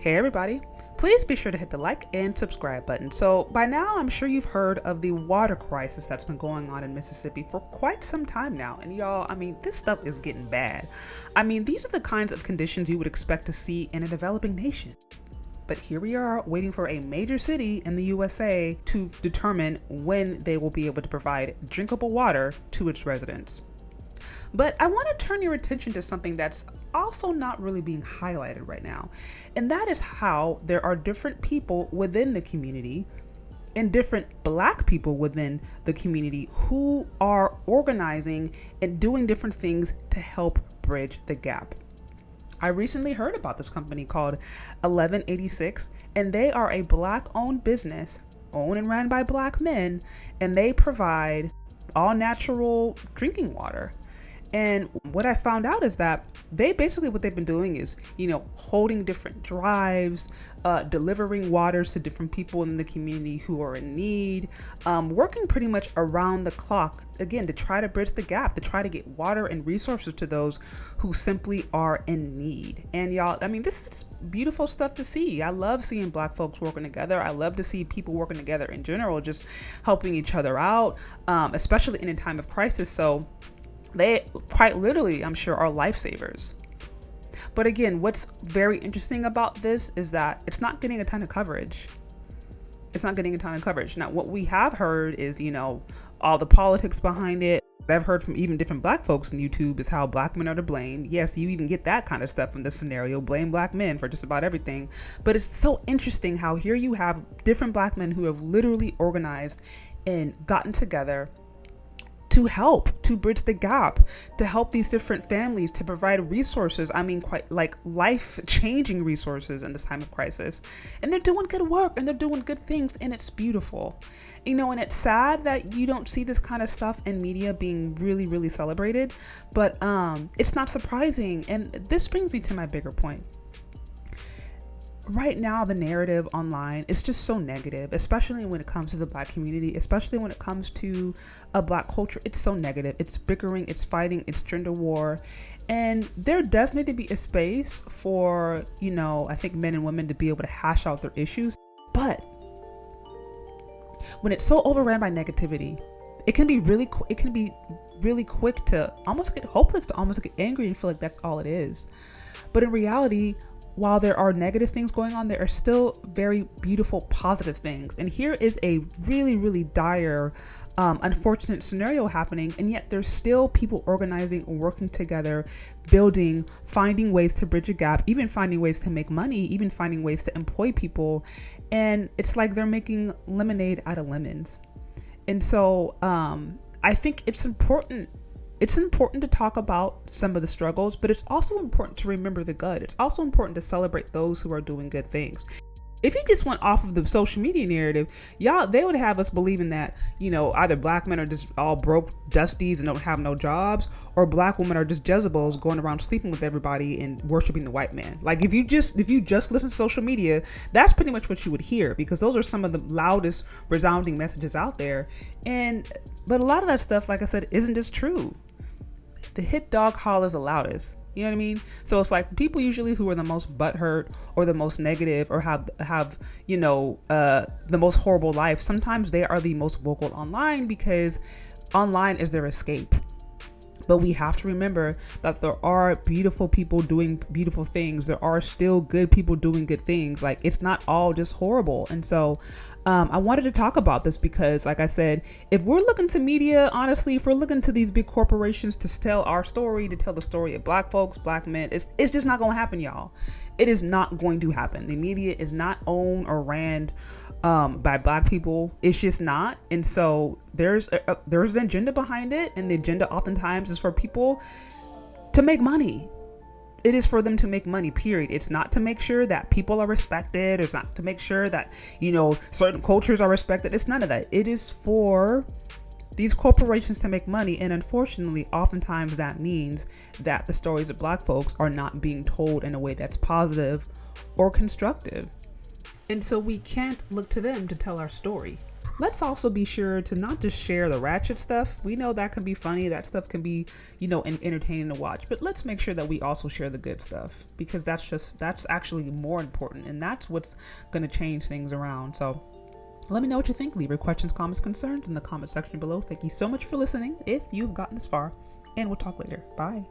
Hey everybody, please be sure to hit the like and subscribe button. So by now I'm sure you've heard of the water crisis that's been going on in Mississippi for quite some time now. And y'all, this stuff is getting bad. These are the kinds of conditions you would expect to see in a developing nation. But here we are waiting for a major city in the USA to determine when they will be able to provide drinkable water to its residents. But I want to turn your attention to something that's also not really being highlighted right now. And that is how there are different people within the community and different Black people within the community who are organizing and doing different things to help bridge the gap. I recently heard about this company called 1186, and they are a Black-owned business, owned and ran by Black men, and they provide all natural drinking water. And what I found out is that what they've been doing is, holding different drives, delivering waters to different people in the community who are in need, working pretty much around the clock, again, to try to bridge the gap, to try to get water and resources to those who simply are in need. And y'all, this is beautiful stuff to see. I love seeing Black folks working together. I love to see people working together in general, just helping each other out, especially in a time of crisis. So they quite literally, I'm sure, are lifesavers. But again, what's very interesting about this is that it's not getting a ton of coverage. Now, what we have heard is, all the politics behind it. What I've heard from even different Black folks on YouTube is how Black men are to blame. Yes, you even get that kind of stuff in this scenario. Blame Black men for just about everything. But it's so interesting how here you have different Black men who have literally organized and gotten together to help, to bridge the gap, to help these different families, to provide resources. Quite like life-changing resources in this time of crisis. And they're doing good work and they're doing good things, and it's beautiful. And it's sad that you don't see this kind of stuff in media being really, really celebrated, but it's not surprising. And this brings me to my bigger point. Right now, the narrative online is just so negative, especially when it comes to the Black community, especially when it comes to a Black culture. It's so negative. It's bickering, it's fighting, it's gender war. And there does need to be a space for, I think men and women to be able to hash out their issues. But when it's so overran by negativity, it can be really quick to almost get hopeless, to almost get angry and feel like that's all it is. But in reality, while there are negative things going on, there are still very beautiful, positive things. And here is a really, really dire, unfortunate scenario happening. And yet there's still people organizing and working together, building, finding ways to bridge a gap, even finding ways to make money, even finding ways to employ people. And it's like they're making lemonade out of lemons. And so I think it's important. It's important to talk about some of the struggles, but it's also important to remember the good. It's also important to celebrate those who are doing good things. If you just went off of the social media narrative, they would have us believing that, either Black men are just all broke dusties and don't have no jobs, or Black women are just Jezebels going around sleeping with everybody and worshiping the white man. Like if you just listen to social media, that's pretty much what you would hear, because those are some of the loudest resounding messages out there. But a lot of that stuff, like I said, isn't just true. The hit dog holler is the loudest. You know what I mean? So it's like people usually who are the most butthurt or the most negative or have the most horrible life, sometimes they are the most vocal online, because online is their escape. But we have to remember that there are beautiful people doing beautiful things. There are still good people doing good things. Like, it's not all just horrible. And so I wanted to talk about this because, like I said, if we're looking to media, honestly, if we're looking to these big corporations to tell our story, to tell the story of Black folks, Black men, it's just not going to happen, y'all. It is not going to happen. The media is not owned or ran by Black people. It's just not. And so there's an agenda behind it, and the agenda oftentimes is for people to make money. It is for them to make money, period. It's not to make sure that people are respected. It's not to make sure that, certain cultures are respected. It's none of that. It is for these corporations to make money. And unfortunately, oftentimes that means that the stories of Black folks are not being told in a way that's positive or constructive. And so we can't look to them to tell our story. let's also be sure to not just share the ratchet stuff. We know that can be funny. That stuff can be, entertaining to watch. But let's make sure that we also share the good stuff, because that's actually more important. And that's what's going to change things around. So let me know what you think. Leave your questions, comments, concerns in the comment section below. Thank you so much for listening if you've gotten this far. And we'll talk later. Bye.